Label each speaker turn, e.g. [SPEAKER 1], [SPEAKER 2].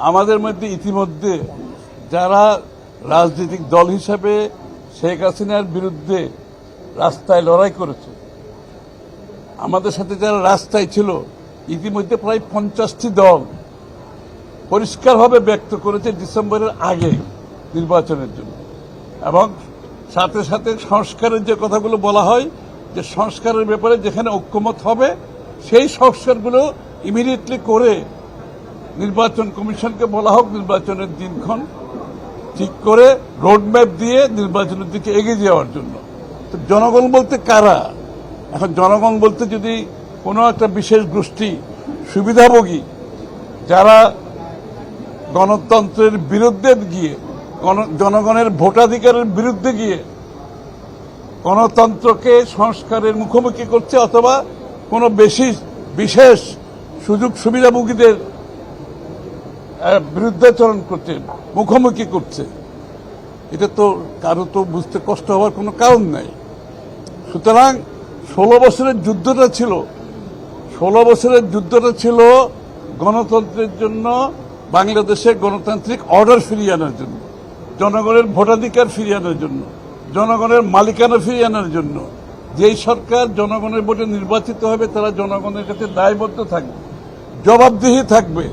[SPEAKER 1] আমাদের মধ্যে ইতিমধ্যে যারা রাজনৈতিক দল হিসাবে শেখ হাসিনার বিরুদ্ধে রাস্তায় লড়াই করেছে, আমাদের সাথে যারা রাস্তায় ছিল, ইতিমধ্যে প্রায় 50টি দল পরিষ্কারভাবে ব্যক্ত করেছে ডিসেম্বরের আগে নির্বাচনের জন্য। এবং সাথে সাথে সংস্কারের যে কথাগুলো বলা হয়, যে সংস্কারের ব্যাপারে যেখানে ঐক্যমত হবে সেই সংস্কারগুলো ইমিডিয়েটলি করে নির্বাচন কমিশনকে বলা হোক নির্বাচনের দিনক্ষণ ঠিক করে রোডম্যাপ দিয়ে নির্বাচনের দিকে এগিয়ে যাওয়ার জন্য। তো জনগণ বলতে কারা? এখন জনগণ বলতে যদি কোনো একটা বিশেষ গোষ্ঠী সুবিধাভোগী যারা গণতন্ত্রের বিরুদ্ধে গিয়ে, জনগণের ভোটাধিকারের বিরুদ্ধে গিয়ে গণতন্ত্রকে সংস্কারের মুখোমুখি করছে, অথবা কোনো বিশেষ সুযোগ সুবিধাভোগীদের বিরুদ্ধাচরণ করছে, মুখোমুখি করছে, এটা তো কারো তো বুঝতে কষ্ট হওয়ার কোনো কারণ নাই। সুতরাং 16 বছরের যুদ্ধটা ছিল গণতন্ত্রের জন্য, বাংলাদেশে গণতান্ত্রিক অর্ডার ফিরিয়ে আনার জন্য, জনগণের ভোটাধিকার ফিরিয়ে আনার জন্য, জনগণের মালিকানা ফিরিয়ে আনার জন্য। যেই সরকার জনগণের ভোটে নির্বাচিত হবে তারা জনগণের কাছে দায়বদ্ধ থাকবে, জবাবদিহি থাকবে।